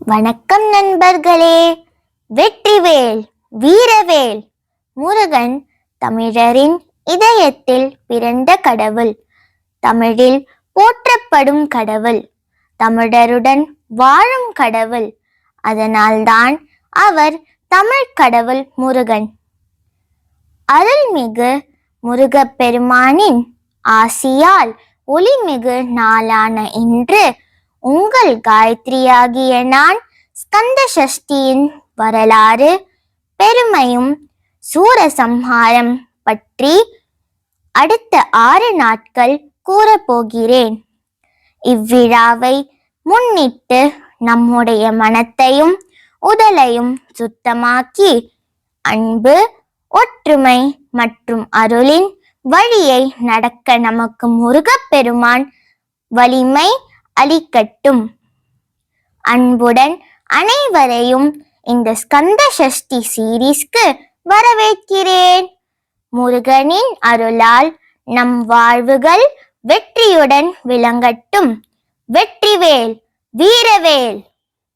வணக்கம் நண்பர்களே. வெற்றிவேல் வீரவேல். முருகன் தமிழரின் இதயத்தில் பிறந்த கடவுள். தமிழில் போற்றப்படும் கடவுள். தமிழருடன் வாழும் கடவுள். அதனால்தான் அவர் தமிழ் கடவுள் முருகன். அருள்மிகு முருகப்பெருமானின் ஆசியால் ஒளிமிகு நாளான இன்று உங்கள் காயத்ரியாகிய நான் ஸ்கந்த சஷ்டியின் வரலாறு, பெருமையும் சூரசம்ஹாரம் பற்றி அடுத்த 6 நாட்கள் கூறப்போகிறேன். இவ்விழாவை முன்னிட்டு நம்முடைய மனத்தையும் உடலையும் சுத்தமாக்கி அன்பு, ஒற்றுமை மற்றும் அருளின் வழியை நடக்க நமக்கு முருகப்பெருமான் வலிமை அளிக்கட்டும். அன்புடன் அனைவரையும் இந்த ஸ்கந்த சஷ்டி சீரீஸ்க்கு வரவேற்கிறேன். முருகனின் அருளால் நம் வாழ்வுகள் வெற்றியுடன் விளங்கட்டும். வெற்றிவேல் வீரவேல்.